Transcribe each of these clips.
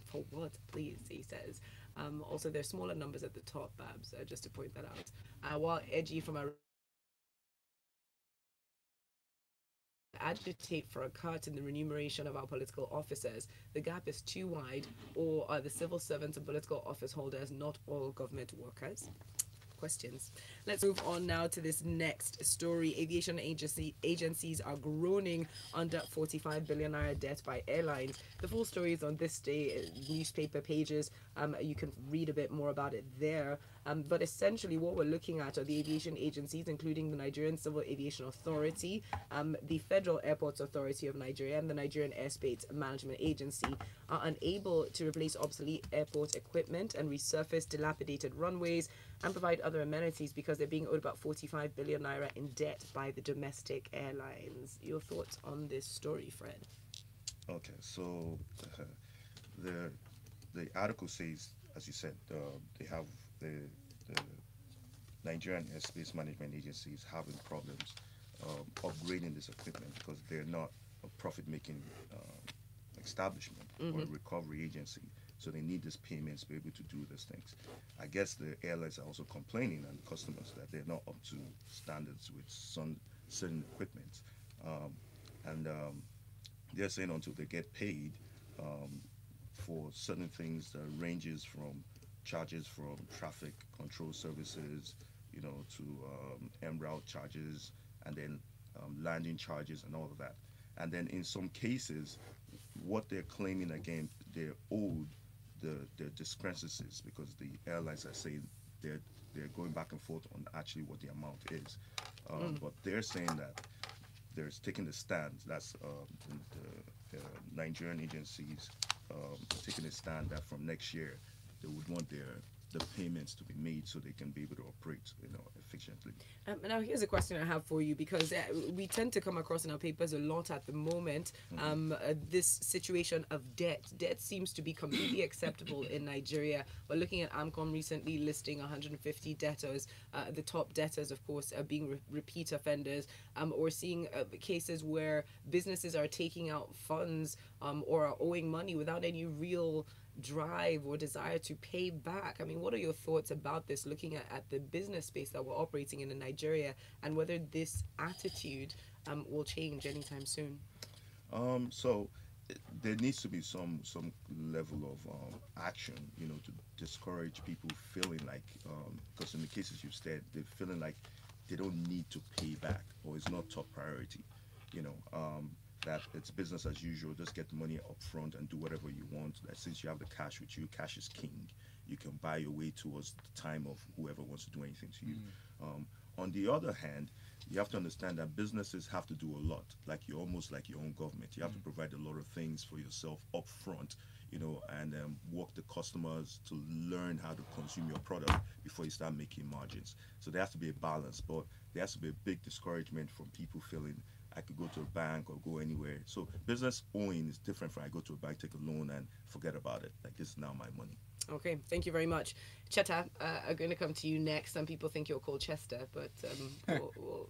For what, please, he says. Also, there's smaller numbers at the top, Babs, just to point that out. While edgy from a agitate for a cut in the remuneration of our political officers. The gap is too wide, or are the civil servants and political office holders not all government workers? Questions. Let's move on now to this next story. Aviation agencies are groaning under 45 billion naira debt by airlines. The full story is on this day newspaper pages. You can read a bit more about it there. But essentially, what we're looking at are the aviation agencies, including the Nigerian Civil Aviation Authority, the Federal Airports Authority of Nigeria, and the Nigerian Airspace Management Agency, are unable to replace obsolete airport equipment and resurface dilapidated runways and provide other amenities because they're being owed about 45 billion naira in debt by the domestic airlines. Your thoughts on this story, Fred? Okay, so the the article says, as you said, they have the Nigerian Airspace Management Agency is having problems upgrading this equipment because they're not a profit-making establishment or a recovery agency. So they need these payments to be able to do these things. I guess the airlines are also complaining and the customers that they're not up to standards with some certain equipment, and they're saying until they get paid um, for certain things that ranges from charges from traffic control services, to en route charges, and then landing charges and all of that. And then in some cases, what they're claiming again, they're owed the discrepancies because the airlines are saying they're they're going back and forth on actually what the amount is. But they're saying that there's taking the stand. That's the Nigerian agencies taking a stand that from next year they would want the payments to be made so they can be able to operate, efficiently. Now, here's a question I have for you because we tend to come across in our papers a lot at the moment this situation of debt. Debt seems to be completely acceptable in Nigeria. We're looking at AMCOM recently listing 150 debtors. The top debtors, of course, are being repeat offenders. Or seeing cases where businesses are taking out funds or are owing money without any real drive or desire to pay back. I mean, what are your thoughts about this, looking at the business space that we're operating in Nigeria, and whether this attitude will change anytime soon? So there needs to be some level of action, to discourage people feeling like, because in the cases you've said, they're feeling like they don't need to pay back or it's not top priority, you know. That it's business as usual, just get the money up front and do whatever you want. That since you have the cash with you, cash is king. You can buy your way towards the time of whoever wants to do anything to you. On the other hand, you have to understand that businesses have to do a lot. Like you're almost like your own government. You have to provide a lot of things for yourself up front, and work the customers to learn how to consume your product before you start making margins. So there has to be a balance, but there has to be a big discouragement from people feeling I could go to a bank or go anywhere. So business owning is different from I go to a bank, take a loan, and forget about it. Like this is now my money. Okay, thank you very much. Cheta, I'm going to come to you next. Some people think you're called Chester, but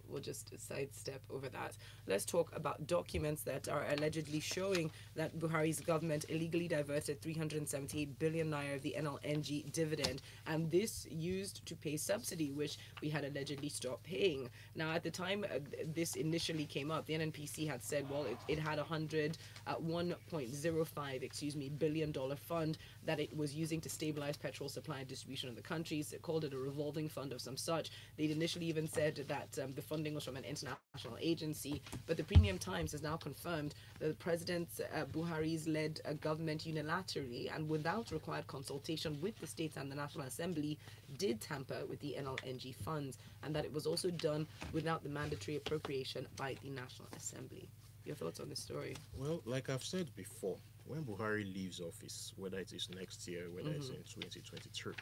we'll just sidestep over that. Let's talk about documents that are allegedly showing that Buhari's government illegally diverted 378 billion naira of the NLNG dividend, and this used to pay subsidy, which we had allegedly stopped paying. Now, at the time this initially came up, the NNPC had said, well, it had 1.05, billion-dollar fund that it was using to stabilize petrol supply and distribution in the countries. They called it a revolving fund of some such. They'd initially even said that the funding was from an international agency, but the Premium Times has now confirmed that the President Buhari's led government unilaterally and without required consultation with the states and the National Assembly did tamper with the NLNG funds, and that it was also done without the mandatory appropriation by the National Assembly. Your thoughts on this story? Well, like I've said before, when Buhari leaves office, whether it is next year, whether it's in 2023,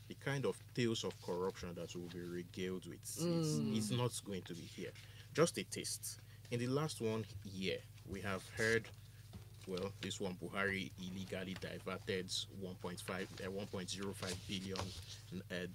the kind of tales of corruption that will be regaled with is not going to be here. Just a taste. In the last 1 year, we have heard, well, this one, Buhari illegally diverted 1.05 billion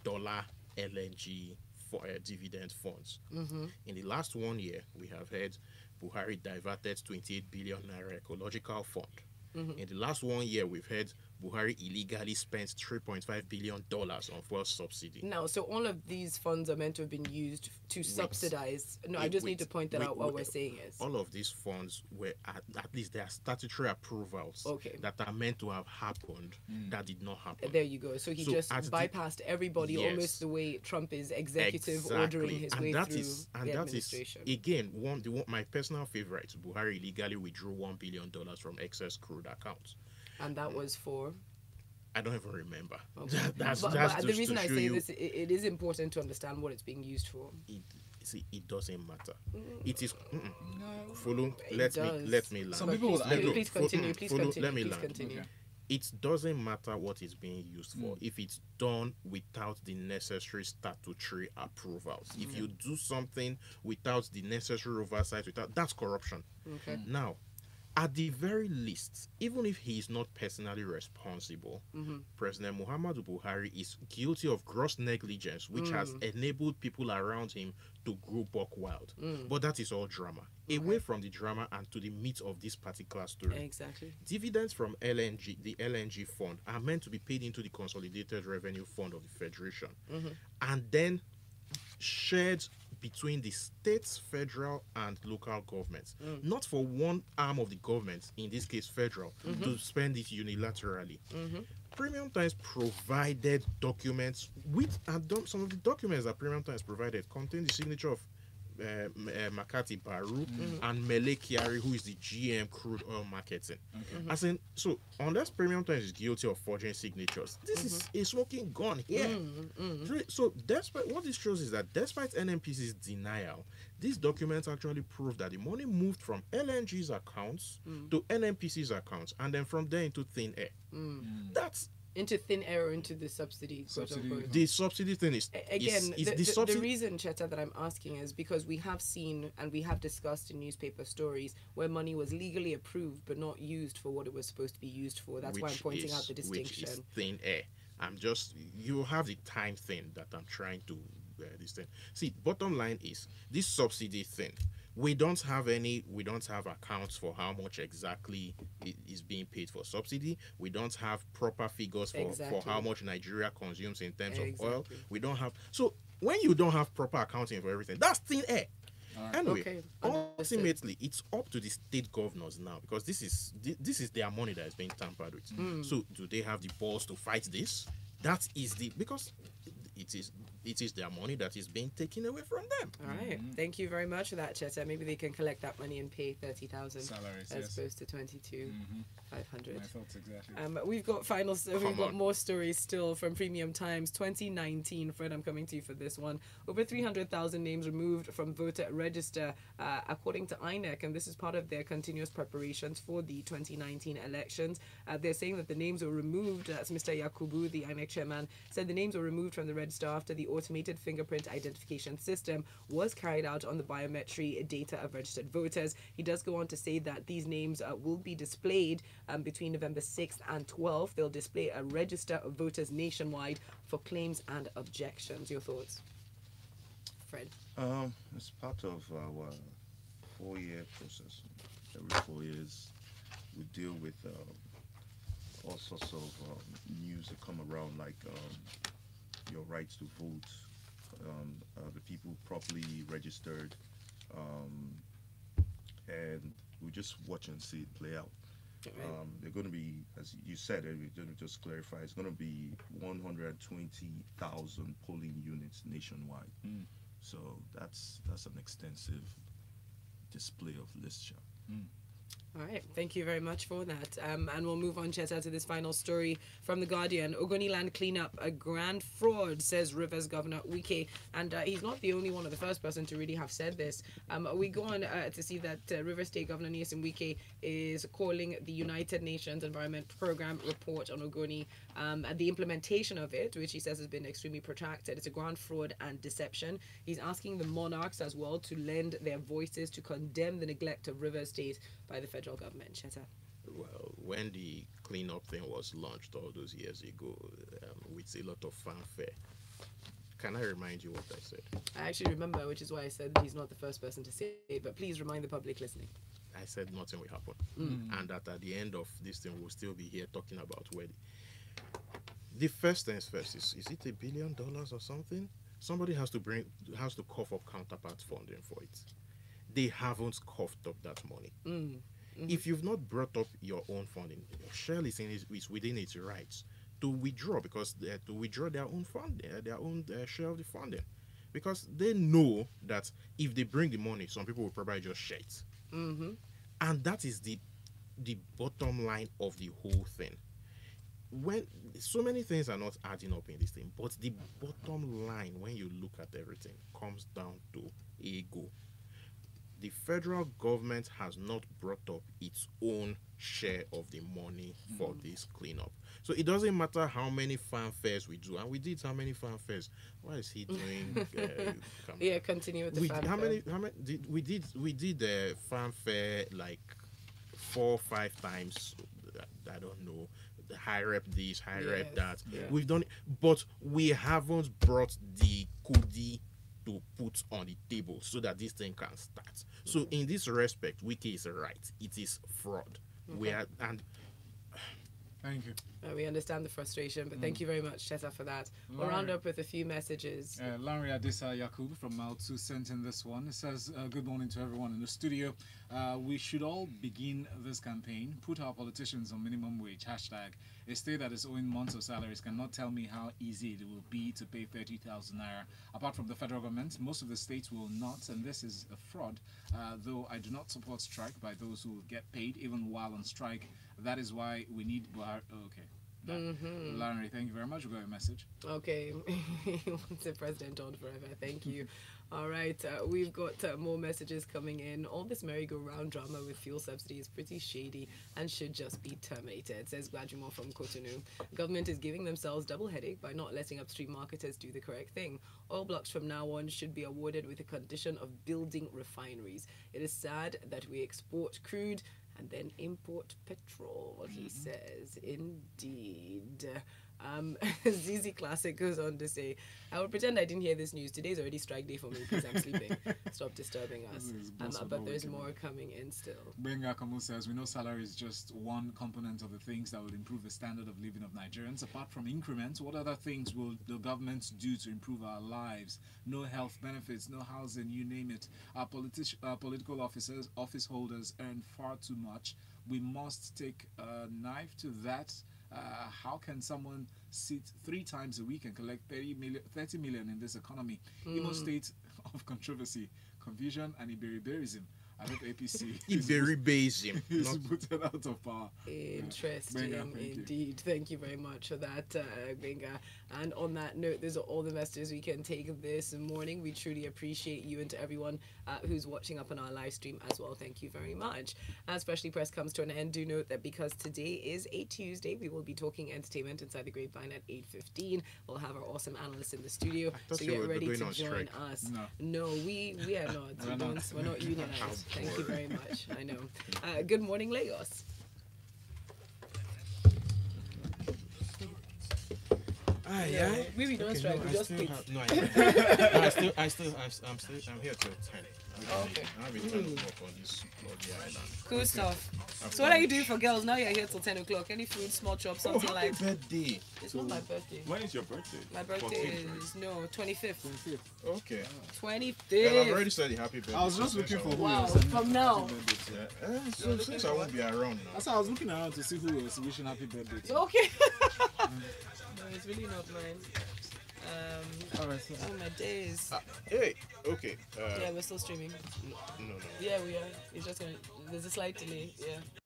dollar LNG for dividend funds. In the last 1 year, we have heard Buhari diverted 28 billion naira ecological fund. In the last 1 year, we've heard Buhari illegally spent $3.5 billion on fuel subsidy. Now, so all of these funds are meant to have been used to subsidize. No, I just need to point that out. What we're saying is all of these funds were at least there are statutory approvals that are meant to have happened that did not happen. There you go. So he just bypassed everybody, almost the way Trump is executive ordering his way through the administration. Again, my personal favorite. Buhari illegally withdrew $1 billion from excess crude accounts. And that was for? I don't even remember. Okay. But the reason I say this, it is important to understand what it's being used for. It doesn't matter. It is. No. Folu, let me land. Some people will please continue. Please continue. Let me land. Continue. Okay. It doesn't matter what it's being used for if it's done without the necessary statutory approvals. If you do something without the necessary oversight, that's corruption. Okay. Now, at the very least, even if he is not personally responsible, President Muhammadu Buhari is guilty of gross negligence, which has enabled people around him to go buck wild. But that is all drama. Away from the drama and to the meat of this particular story. Exactly. Dividends from LNG, the LNG fund, are meant to be paid into the Consolidated Revenue Fund of the Federation. And then shared between the states, federal, and local governments. Not for one arm of the government, in this case federal, to spend it unilaterally. Premium Times provided documents some of the documents that Premium Times provided contain the signature of Makati Baru and Mele Kyari, who is the GM crude oil marketing. As in, so unless Premium Times is guilty of forging signatures, this is a smoking gun here. So despite what this shows is that despite NNPC's denial, these documents actually prove that the money moved from LNG's accounts to NNPC's accounts, and then from there into thin air. That's into thin air or into the subsidy. The subsidy thing is again is the reason, Cheta, that I'm asking is because we have seen and we have discussed in newspaper stories where money was legally approved but not used for what it was supposed to be used for. That's why I'm pointing out the distinction. Which is thin air. You have the time thing that I'm trying to this thing. See, bottom line is this subsidy thing. We don't have accounts for how much exactly is being paid for subsidy. We don't have proper figures for how much Nigeria consumes in terms of oil. We don't have. So when you don't have proper accounting for everything, that's thin air. Right. Anyway, ultimately, it's up to the state governors now, because this is their money that is being tampered with. So do they have the balls to fight this? That is because it is their money that is being taken away from them. All right. Thank you very much for that, Cheta. Maybe they can collect that money and pay 30,000 as opposed to 22,500. My thoughts exactly. We've got more stories still from Premium Times 2019. Fred, I'm coming to you for this one. Over 300,000 names removed from voter register, according to INEC, and this is part of their continuous preparations for the 2019 elections. They're saying that the names were removed. That's Mr. Yakubu, the INEC chairman, said the names were removed from the register after the automated fingerprint identification system was carried out on the biometric data of registered voters. He does go on to say that these names will be displayed between November 6th and 12th. They'll display a register of voters nationwide for claims and objections. Your thoughts, Fred? It's part of our 4-year process. Every 4 years, we deal with all sorts of news that come around, like your rights to vote, the people properly registered, and we just watch and see it play out. They're going to be, as you said, just clarify, it's going to be 120,000 polling units nationwide. So that's an extensive display of listure. All right, thank you very much for that. And we'll move on, Cheta, to this final story from The Guardian. Ogoniland cleanup, a grand fraud, says Rivers Governor Wike. And he's not the only one or the first person to really have said this. We go on to see that Rivers State Governor Nyesom Wike is calling the United Nations Environment Program report on Ogoni, and the implementation of it, which he says has been extremely protracted. It's a grand fraud and deception. He's asking the monarchs as well to lend their voices to condemn the neglect of Rivers State by the federal government. Cheta. Well, when the cleanup thing was launched all those years ago, with a lot of fanfare, can I remind you what I said? I actually remember, which is why I said he's not the first person to say it, but please remind the public listening. I said nothing will happen, and that at the end of this thing we'll still be here talking about wedding. The first things first is it $1 billion or something? Somebody has to cough up counterpart funding for it. They haven't coughed up that money. If you've not brought up your own funding, Shell is within its rights to withdraw, because to withdraw their own fund, their own share of the funding, because they know that if they bring the money, some people will probably just share it, and that is the bottom line of the whole thing. When so many things are not adding up in this thing, but the bottom line, when you look at everything, comes down to ego. The federal government has not brought up its own share of the money for this cleanup. So it doesn't matter how many fanfares we do, and we did how many fanfares. Why is he doing? Continue with the fanfare. How many we did the fanfare like 4 or 5 times. I don't know. The high rep this, high rep that. Yeah. We've done it, but we haven't brought the kudi to put on the table so that this thing can start. So in this respect, Wiki is right. It is fraud. We are, and Thank you. We understand the frustration, but thank you very much, Cheta, for that. We'll Larry. round up with a few messages. Larry Adisa Yakub from Maltu sent in this one. It says, good morning to everyone in the studio. We should all begin this campaign. Put our politicians on minimum wage. Hashtag. A state that is owing months of salaries cannot tell me how easy it will be to pay 30,000 naira. Apart from the federal government, most of the states will not, and this is a fraud. Though I do not support strike by those who get paid even while on strike. That is why we need Buhari. Okay. Larry, thank you very much. We got your message. Okay. The president on forever. Thank you. All right. We've got more messages coming in. All this merry-go-round drama with fuel subsidy is pretty shady and should just be terminated, says Glajimo from Cotonou. Government is giving themselves double headache by not letting upstream marketers do the correct thing. Oil blocks from now on should be awarded with the condition of building refineries. It is sad that we export crude and then import petrol, he says. Indeed. ZZ Classic goes on to say, I will pretend I didn't hear this news. Today's already strike day for me because I'm sleeping. Stop disturbing us. But there's more coming in still. Benga Kamu says, we know salary is just one component of the things that will improve the standard of living of Nigerians. Apart from increments, what other things will the government do to improve our lives? No health benefits, no housing, you name it. Our political officers, office holders earn far too much. We must take a knife to that. How can someone sit 3 times a week and collect 30 million in this economy? Imo state of controversy, confusion, and Iberiberism. I hope APC Iberiberism is put out of power. Interesting, Benga, indeed. Thank you very much for that, Benga. And on that note, those are all the messages we can take this morning. We truly appreciate you and to everyone who's watching up on our live stream as well. Thank you very much. As Freshly Pressed comes to an end, do note that because today is a Tuesday, we will be talking entertainment inside the grapevine at 8:15. We'll have our awesome analysts in the studio, so get ready to join us. No, we are not. We're not unionized. Thank you very much. I know. Good morning, Lagos. We don't strike. We just quit. I'm here till 10. Okay. I've been trying to work on this bloody island. Cool stuff. So what are you doing for girls? Now you're here till 10 o'clock. Any food, small chop, something like. Birthday. It's not my birthday. When is your birthday? My birthday is 25th. Okay. 25th. Yeah, I've already said happy birthday. I was just looking for who Wow, was sending from now. happy birthday to. Yeah. So since I won't be around now. That's why I was looking around to see who was wishing happy birthday to. Okay. No, it's really not mine. Alright, so Oh my days. Hey, okay. Yeah, we're still streaming. No. Yeah, we are. It's just gonna. There's a slight delay. Yeah.